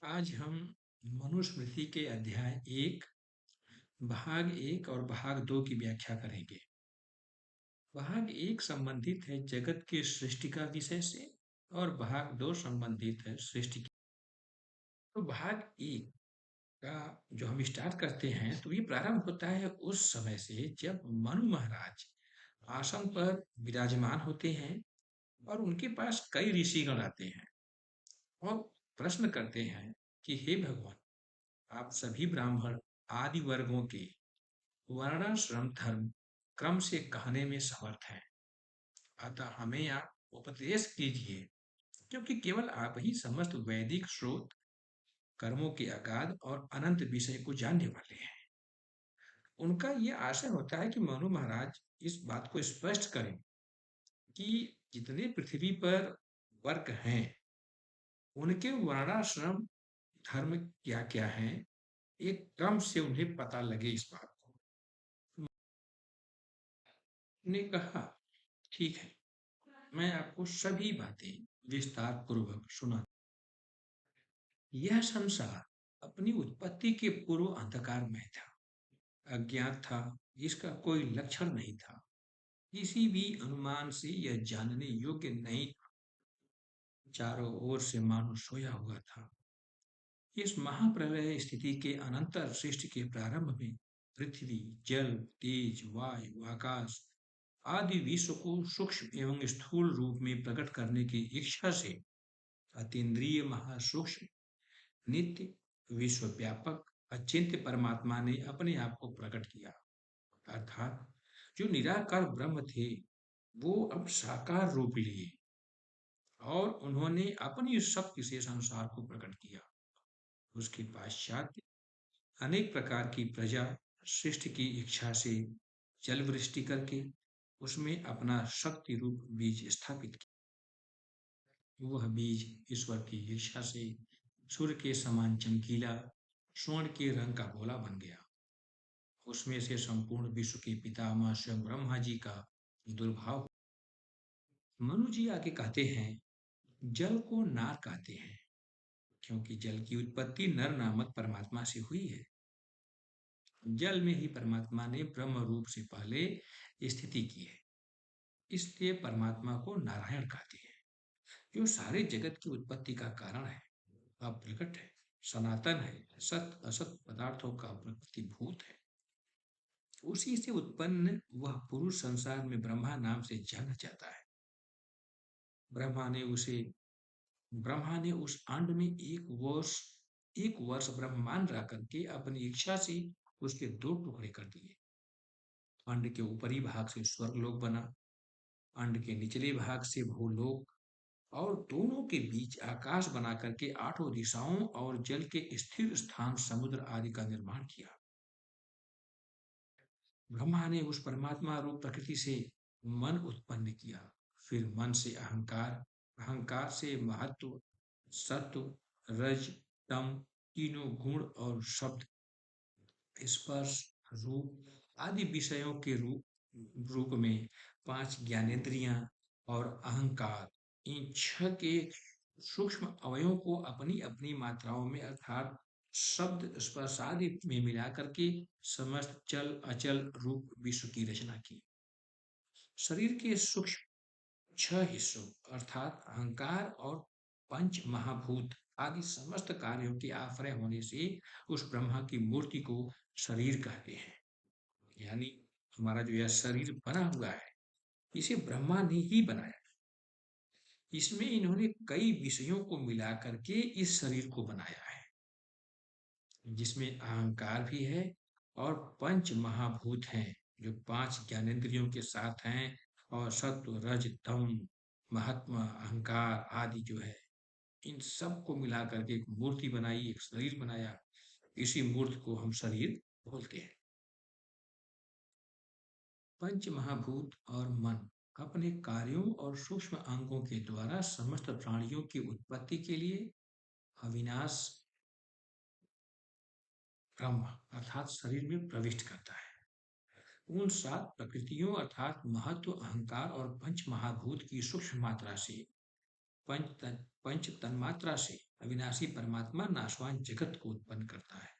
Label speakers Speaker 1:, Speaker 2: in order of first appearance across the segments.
Speaker 1: आज हम मनुस्मृति के अध्याय 1, भाग 1 और भाग 2 की व्याख्या करेंगे। भाग 1 संबंधित है जगत की सृष्टि का विषय से और भाग 2 संबंधित है सृष्टि की। तो भाग 1 का जो हम स्टार्ट करते हैं तो ये प्रारंभ होता है उस समय से जब मनु महाराज आसन पर विराजमान होते हैं और उनके पास कई ऋषिगण आते हैं और प्रश्न करते हैं कि हे भगवान, आप सभी ब्राह्मण आदि वर्गों के वर्णाश्रम धर्म क्रम से कहने में समर्थ हैं, अतः हमें आप उपदेश कीजिए, क्योंकि केवल आप ही समस्त वैदिक स्रोत, कर्मों के अगाध और अनंत विषय को जानने वाले हैं। उनका ये आशय होता है कि मनु महाराज इस बात को स्पष्ट करें कि जितने पृथ्वी पर वर्ग हैं, उनके वर्णाश्रम धर्म क्या क्या हैं, एक क्रम से उन्हें पता लगे इस बात को। ने कहा, ठीक है, मैं आपको सभी बातें विस्तार पूर्वक सुना। यह संसार अपनी उत्पत्ति के पूर्व अंधकार में था, अज्ञात था, जिसका कोई लक्षण नहीं था, किसी भी अनुमान से यह जानने योग्य नहीं था, चारों ओर से मानो सोया हुआ था। इस महाप्रलय स्थिति के अनंतर सृष्टि के प्रारंभ में पृथ्वी, जल, तेज, वायु, आकाश आदि विश्व को सूक्ष्म एवं स्थूल रूप में प्रकट करने की इच्छा से अतीन्द्रिय महासूक्ष्म नित्य विश्वव्यापक अचिंत्य परमात्मा ने अपने आप को प्रकट किया। अर्थात जो निराकार ब्रह्म थे वो अब साकार रूप लिए और उन्होंने अपनी शक्ति से संसार को प्रकट किया। उसके पश्चात अनेक प्रकार की प्रजा सृष्टि की इच्छा से जल वृष्टि करके उसमें अपना शक्ति रूप बीज स्थापित किया। वह बीज ईश्वर की इच्छा से सूर्य के समान चमकीला स्वर्ण के रंग का गोला बन गया। उसमें से संपूर्ण विश्व के पितामह स्वयं ब्रह्मा जी का दुर्भाव। मनु जी आगे कहते हैं, जल को नार कहते हैं, क्योंकि जल की उत्पत्ति नर नामक परमात्मा से हुई है। जल में ही परमात्मा ने ब्रह्म रूप से पहले स्थिति की है, इसलिए परमात्मा को नारायण कहते हैं, जो सारे जगत की उत्पत्ति का कारण है, अप्रकट है, सनातन है, सत असत पदार्थों का प्रतिभूत है। उसी से उत्पन्न वह पुरुष संसार में ब्रह्मा नाम से जाना जाता है। ब्रह्मा ने उसे ब्रह्मा ने उस अंड में एक वर्ष ब्रह्मांड रह करके अपनी इच्छा से उसके दो टुकड़े कर दिए। अंड के ऊपरी भाग से स्वर्गलोक बना, अंड के निचले भाग से भूलोक, और दोनों के बीच आकाश बना करके आठों दिशाओं और जल के स्थिर स्थान समुद्र आदि का निर्माण किया। ब्रह्मा ने उस परमात्मा रूप प्रकृति से मन उत्पन्न किया, फिर मन से अहंकार, अहंकार से महत्व, सत्व, रज, तम, तीनों गुण और शब्द, स्पर्श, रूप आदि विषयों के रूप में पांच ज्ञानेंद्रियां और अहंकार, इन छह के सूक्ष्म अवयवों को अपनी अपनी मात्राओं में अर्थात शब्द स्पर्श आदि में मिला करके समस्त चल अचल रूप विश्व की रचना की। शरीर के सूक्ष्म छह हिस्सों अर्थात अहंकार और पंच महाभूत आदि समस्त कार्यों के आश्रय होने से उस ब्रह्मा की मूर्ति को शरीर कहते हैं। यानी हमारा जो यह शरीर बना हुआ है, इसे ब्रह्मा ने ही बनाया। इसमें इन्होंने कई विषयों को मिला करके इस शरीर को बनाया है, जिसमें अहंकार भी है और पंच महाभूत हैं, जो पांच ज्ञानेंद्रियों के साथ हैं, और सत्व रज तम महात्मा अहंकार आदि जो है, इन सब को मिला करके एक मूर्ति बनाई, एक शरीर बनाया। इसी मूर्ति को हम शरीर बोलते हैं। पंच महाभूत और मन अपने कार्यों और सूक्ष्म अंगों के द्वारा समस्त प्राणियों की उत्पत्ति के लिए अविनाश ब्रह्म अर्थात शरीर में प्रविष्ट करता है। उन सात प्रकृतियों अर्थात महत्व, अहंकार और पंच महाभूत की सूक्ष्म मात्रा से पंच तन्मात्रा से अविनाशी परमात्मा नाशवान जगत को उत्पन्न करता है।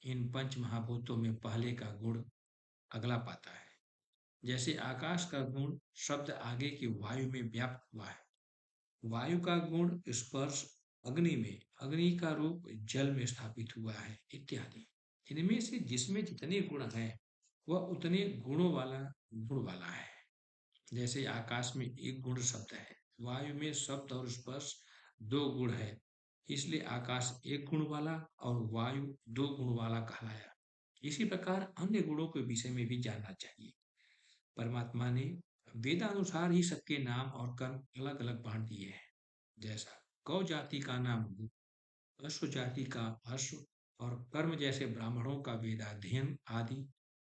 Speaker 1: इन पंच महाभूतों में पहले का गुण अगला पाता है। जैसे आकाश का गुण शब्द आगे की वायु में व्याप्त हुआ है, वायु का गुण स्पर्श अग्नि में, अग्नि का रूप जल में स्थापित हुआ है, इत्यादि। इनमें से जिसमें जितने गुण हैं वह उतने गुण वाला है। जैसे आकाश में एक गुण शब्द है, वायु में शब्द और स्पर्श दो गुण है, इसलिए आकाश एक गुण वाला और वायु दो गुण वाला कहलाया। इसी प्रकार अन्य गुणों के विषय में भी जानना चाहिए। परमात्मा ने वेदानुसार ही सबके नाम और कर्म अलग अलग बांट दिए हैं। जैसा गौ जाति का नाम गो, अश्व जाति का अश्व, और कर्म जैसे ब्राह्मणों का वेदाध्ययन आदि,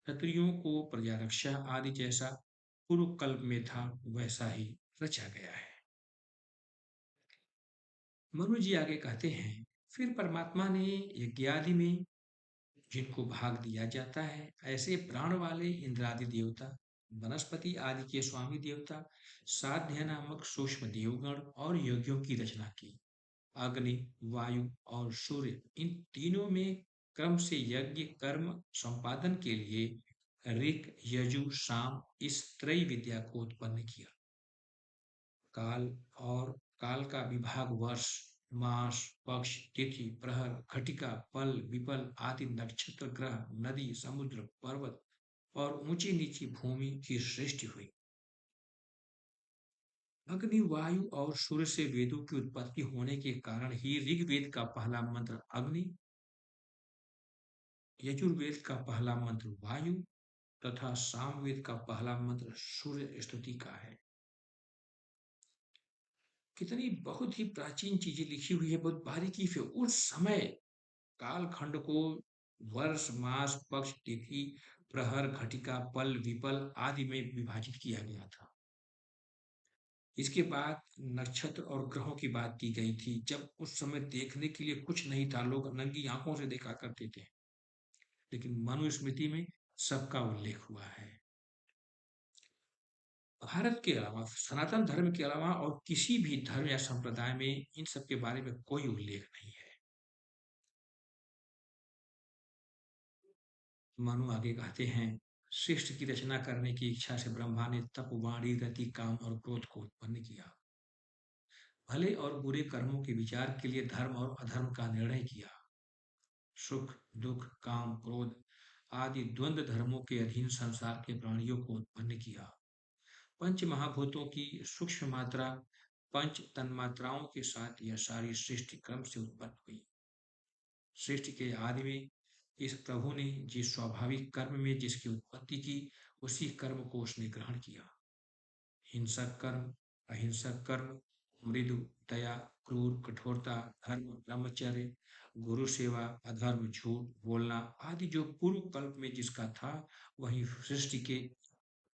Speaker 1: क्षत्रियों को प्रजा रक्षा आदि जैसा पूर्व कल्प में था वैसा ही रचा गया है। मनु जी आगे कहते हैं, फिर परमात्मा ने यज्ञादि में जिनको भाग दिया जाता है, ऐसे प्राण वाले इंद्रादि देवता, वनस्पति आदि के स्वामी देवता, साध्य नामक सूक्ष्म देवगण और यज्ञों की रचना की। अग्नि, वायु और सूर्य, इन तीनों में क्रम से यज्ञ कर्म संपादन के लिए ऋक यजु साम इस त्रय विद्या को उत्पन्न किया। काल और काल का विभाग वर्ष, मास, पक्ष, तिथि, प्रहर, घटिका, पल, विपल आदि नक्षत्र, ग्रह, नदी, समुद्र, पर्वत और ऊंची नीची भूमि की सृष्टि हुई। अग्नि, वायु और सूर्य से वेदों की उत्पत्ति होने के कारण ही ऋग्वेद का पहला मंत्र अग्नि, यजुर्वेद का पहला मंत्र वायु तथा सामवेद का पहला मंत्र सूर्य स्तुति का है। कितनी बहुत ही प्राचीन चीजें लिखी हुई है, बहुत बारीकी से। उस समय कालखंड को वर्ष, मास, पक्ष, तिथि, प्रहर, घटिका, पल, विपल आदि में विभाजित किया गया था। इसके बाद नक्षत्र और ग्रहों की बात की गई थी। जब उस समय देखने के लिए कुछ नहीं था, लोग नंगी आंखों से देखा करते थे, लेकिन मनुस्मृति में सबका उल्लेख हुआ है। भारत के अलावा, सनातन धर्म के अलावा और किसी भी धर्म या संप्रदाय में इन सब के बारे में कोई उल्लेख नहीं है। मनु आगे कहते हैं, सृष्टि की रचना करने की इच्छा से ब्रह्मा ने तप, वाणी, रति, काम और क्रोध को उत्पन्न किया। भले और बुरे कर्मों के विचार के लिए धर्म और अधर्म का निर्णय किया। सुख, दुख, काम, क्रोध आदि द्वंद्व धर्मों के अधीन संसार के प्राणियों को उत्पन्न किया। पंच महाभूतों की सूक्ष्म मात्रा पंच तन्मात्राओं के साथ यह सारी सृष्टि क्रम से उत्पन्न हुई। सृष्टि के आदि में इस प्रभु ने जिस स्वाभाविक कर्म में जिसकी उत्पत्ति की, उसी कर्म को उसने ग्रहण किया। हिंसक कर्म, अहिंसक कर्म, मृदु, दया, क्रूर, कठोरता, धर्म, ब्रह्मचर्य, गुरु सेवा, अधर्म, झूठ बोलना आदि जो पूर्व कल्प में जिसका था, वही सृष्टि के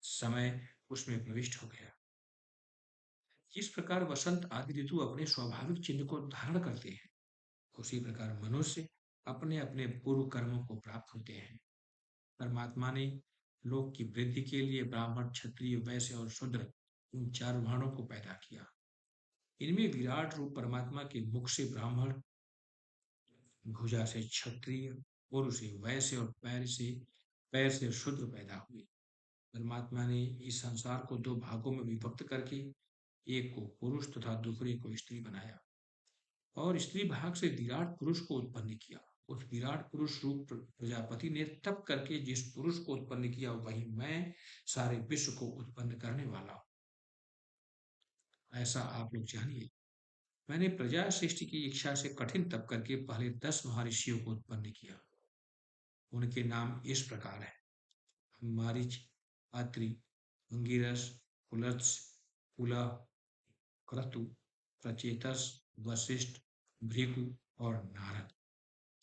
Speaker 1: समय उसमें प्रविष्ट हो गया। जिस प्रकार वसंत आदि ऋतु अपने स्वाभाविक चिन्ह को धारण करते हैं, उसी प्रकार मनुष्य अपने अपने पूर्व कर्मों को प्राप्त होते हैं। परमात्मा ने लोक की वृद्धि के लिए ब्राह्मण, क्षत्रिय, वैश्य और शूद्र, इन चार वर्णों को पैदा किया। इनमें विराट रूप परमात्मा के मुख से ब्राह्मण, भुजा से क्षत्रिय, पुर से वैश्य और पैर से शूद्र पैदा हुए। परमात्मा ने इस संसार को दो भागों में विभक्त करके एक को पुरुष तथा दूसरे को स्त्री बनाया और स्त्री भाग से विराट पुरुष को उत्पन्न किया। उस विराट पुरुष रूप प्रजापति ने तप करके जिस पुरुष को उत्पन्न किया, वही मैं सारे विश्व को उत्पन्न करने वाला हूं। ऐसा आप लोग जानिए, मैंने प्रजा सृष्टि की इच्छा से कठिन तप करके पहले 10 महर्षियों को उत्पन्न किया। उनके नाम इस प्रकार है: मारीच, अत्रि, अंगिरस, पुलत्स, पुलह, क्रतु, प्रचेतस, वशिष्ठ, भृगु और नारद।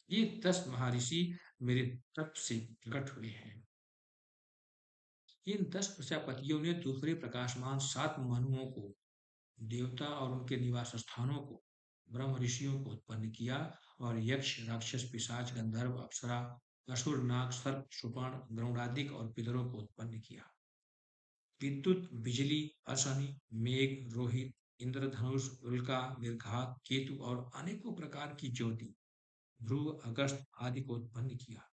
Speaker 1: ये 10 महर्षि मेरे तप से प्रकट हुए हैं। इन 10 प्रजापतियों ने दूसरे प्रकाशमान 7 मनुओं को, देवता और उनके निवास स्थानों को, ब्रह्म ऋषियों को उत्पन्न किया और यक्ष, राक्षस, पिशाच, गंधर्व, अप्सरा, असुर, नाग, सर्प, सुपर्ण, गरुड़ादिक और पितरों को उत्पन्न किया। विद्युत, बिजली, असनि, मेघ, रोहित, इंद्रधनुष, उल्का, निर्घात, केतु और अनेकों प्रकार की ज्योति, ध्रुव, अगस्त आदि को उत्पन्न किया।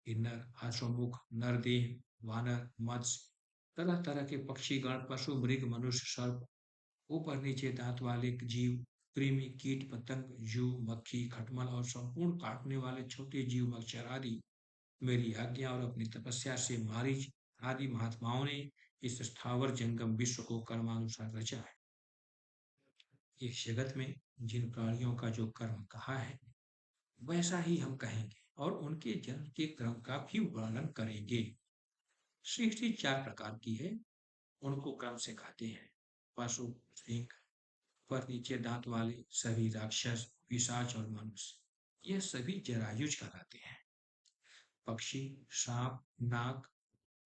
Speaker 1: किन्नर, अश्वमुख, नरदेह, वानर, मत्स्य, तरह तरह के पक्षीगण, पशु, मृग, मनुष्य, सर्प, ऊपर नीचे दांत वाले जीव, कृमि, कीट, पतंग, जू, मक्खी, खटमल और संपूर्ण काटने वाले छोटे जीव, मच्छर आदि मेरी आज्ञा और अपनी तपस्या से मारीच आदि महात्माओं ने इस स्थावर जंगम विश्व को कर्मानुसार रचा है। इस जगत में जिन प्राणियों का जो कर्म कहा है वैसा ही हम कहेंगे और उनके जन्म के क्रम का भी वर्णन करेंगे। सृष्टि चार प्रकार की है, उनको क्रम से कहते हैं। पशु, सिंह, पर नीचे दांत वाले सभी राक्षस, पिशाच और मनुष्य, यह सभी जरायुज कहलाते हैं। पक्षी, सांप, नाग,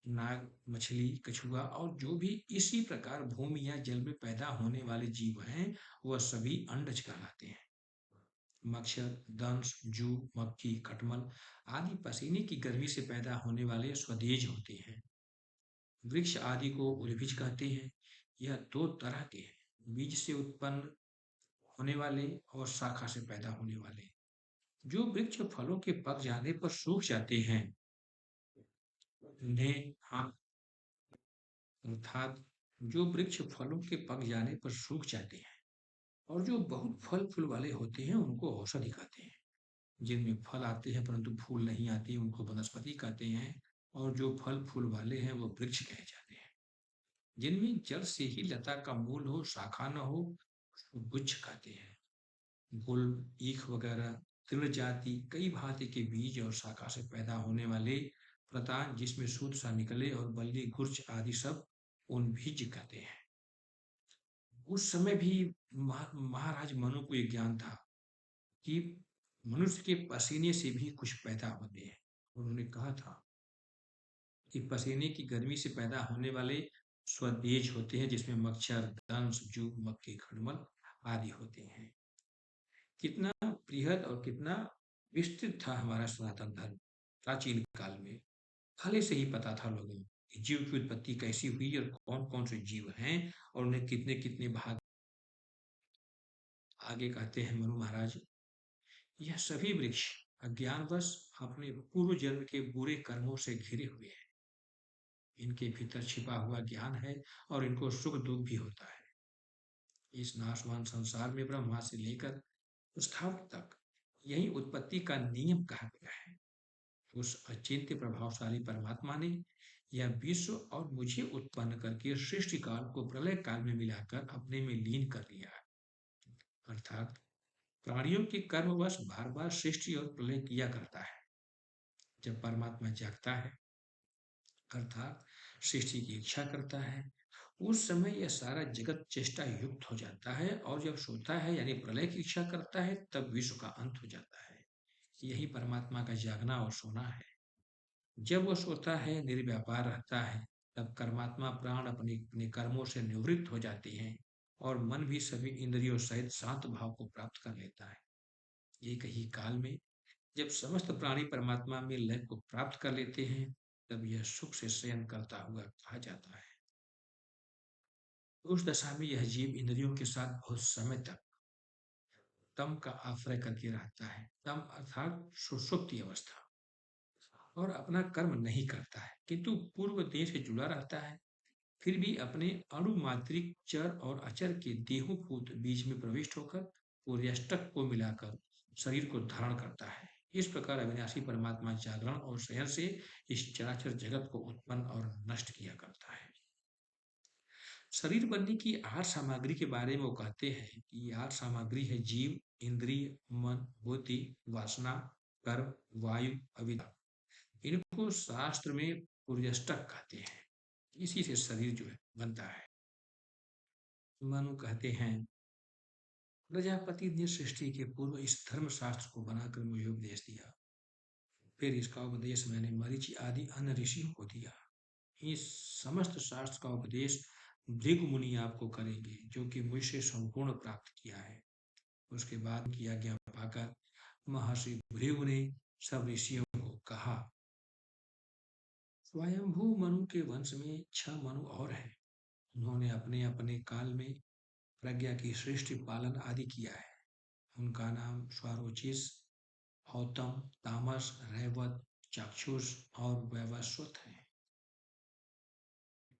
Speaker 1: नाग, मछली, कछुआ और जो भी इसी प्रकार भूमि या जल में पैदा होने वाले जीव हैं, वह सभी अंडज कहलाते हैं। मच्छर, दंश, जू, मक्खी, खटमल आदि पसीने की गर्मी से पैदा होने वाले स्वदेज होते हैं। वृक्ष आदि को उद्भिज कहते हैं। यह दो तरह के हैं, बीज से उत्पन्न होने वाले और शाखा से पैदा होने वाले। जो वृक्ष फलों के पक जाने पर सूख जाते हैं उन्हें हम अर्थात जो वृक्ष फलों के पक जाने पर सूख जाते हैं और जो बहुत फल फूल वाले होते हैं उनको औषधि कहते हैं। जिनमें फल आते हैं परंतु फूल नहीं आते उनको वनस्पति कहते हैं और जो फल फूल वाले हैं वो वृक्ष कहे जाते हैं। जिनमें जड़ से ही लता का मूल हो, शाखा न हो, उसको गुच्छ कहते हैं। गुल, ईख वगैरह तृण जाति कई भांति के बीज और शाखा से पैदा होने वाले प्रतान जिसमें सूत सा निकले और बल्ली गुर्च आदि सब उन बीज कहते हैं। उस समय भी महाराज मनु को ये ज्ञान था कि मनुष्य के पसीने से भी कुछ पैदा होते हैं। उन्होंने कहा था कि पसीने की गर्मी से पैदा होने वाले स्वदेज होते हैं जिसमें मच्छर, दंश, जू, मक्खी, खड़मल आदि होते हैं। कितना बृहद और कितना विस्तृत था हमारा सनातन धर्म प्राचीन काल में। पहले से ही पता था लोगों को कि जीव की उत्पत्ति कैसी हुई और कौन कौन से जीव हैं और उन्हें कितने कितने भाग। आगे कहते हैं मनु महाराज, यह सभी वृक्ष अज्ञानवश अपने पूर्व जन्म के बुरे कर्मों से घिरे हुए हैं। इनके भीतर छिपा हुआ ज्ञान है और इनको सुख दुख भी होता है। इस नाशवान संसार में ब्रह्मा से लेकर स्थावर तक यही उत्पत्ति का नियम कहा गया है। उस अचिंत्य प्रभावशाली परमात्मा ने यह विश्व और मुझे उत्पन्न करके सृष्टि काल को प्रलय काल में मिलाकर अपने में लीन कर लिया है। अर्थात प्राणियों के कर्मवश बार बार सृष्टि और प्रलय किया करता है। जब परमात्मा जागता है अर्थात सृष्टि की इच्छा करता है, उस समय यह सारा जगत चेष्टा युक्त हो जाता है और जब सोता है यानी प्रलय की इच्छा करता है तब विश्व का अंत हो जाता है। यही परमात्मा का जागना और सोना है। जब वह सोता है, निर्व्यापार रहता है, तब कर्मात्मा प्राण अपने अपने कर्मों से निवृत्त हो जाती हैं और मन भी सभी इंद्रियों सहित शांत भाव को प्राप्त कर लेता है। एक ही काल में जब समस्त प्राणी परमात्मा में लय को प्राप्त कर लेते हैं, तब यह सुख से शयन करता हुआ कहा जाता है। उस दशा में यह जीव इंद्रियों के साथ बहुत समय तक तम का आश्रय करके रहता है। तम अर्थात सुषुप्ति अवस्था, और अपना कर्म नहीं करता है किंतु पूर्व देह से जुड़ा रहता है। फिर भी अपने अणुमात्रिक चर और अचर के देहोभूत बीज में प्रविष्ट होकर पूर्यष्टक को मिलाकर शरीर को धारण करता है। इस प्रकार अविनाशी परमात्मा जागरण और शयन से इस चराचर जगत को उत्पन्न और नष्ट किया करता है। शरीर बनने की आहार सामग्री के बारे में वो कहते हैं कि ये आहार सामग्री है जीव, इंद्रिय, मन, बुद्धि, वासना, कर्म, वायु, अविद्या। इनको शास्त्र में पुर्यष्टक कहते हैं। इसी से शरीर जो है बनता है। मनु कहते हैं, प्रजापति ने सृष्टि के पूर्व इस धर्म शास्त्र को बनाकर मुझे उपदेश दिया। फिर इसका उपदेश मैंने मरीचि आदि अन्य ऋषियों को दिया। इस समस्त शास्त्र का उपदेश भृगु मुनि आपको करेंगे जो कि मुझसे संपूर्ण प्राप्त किया है। उसके बाद की आज्ञा पाकर महर्षि भृगु ने सब ऋषियों को कहा, स्वयंभू मनु के वंश में 6 मनु और हैं। उन्होंने अपने अपने काल में प्रज्ञा की सृष्टि पालन आदि किया है। उनका नाम स्वारोचिष, औतम, तामस, रहवत, चाक्षुष और वैवस्वत है।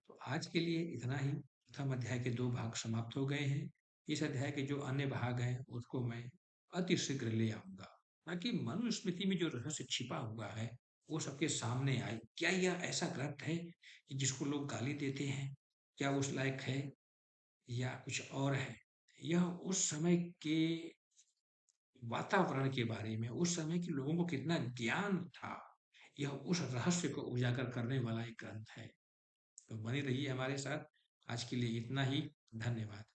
Speaker 1: तो आज के लिए इतना ही। प्रथम अध्याय के 2 भाग समाप्त हो गए हैं। इस अध्याय के जो अन्य भाग हैं उसको मैं अति शीघ्र ले आऊँगा, ताकि मनुस्मृति में जो रहस्य छिपा हुआ है वो सबके सामने आए। क्या यह ऐसा ग्रंथ है कि जिसको लोग गाली देते हैं? क्या उस लायक है या कुछ और है? यह उस समय के वातावरण के बारे में, उस समय के लोगों को कितना ज्ञान था, यह उस रहस्य को उजागर करने वाला एक ग्रंथ है। तो बने रहिए हमारे साथ। आज के लिए इतना ही। धन्यवाद।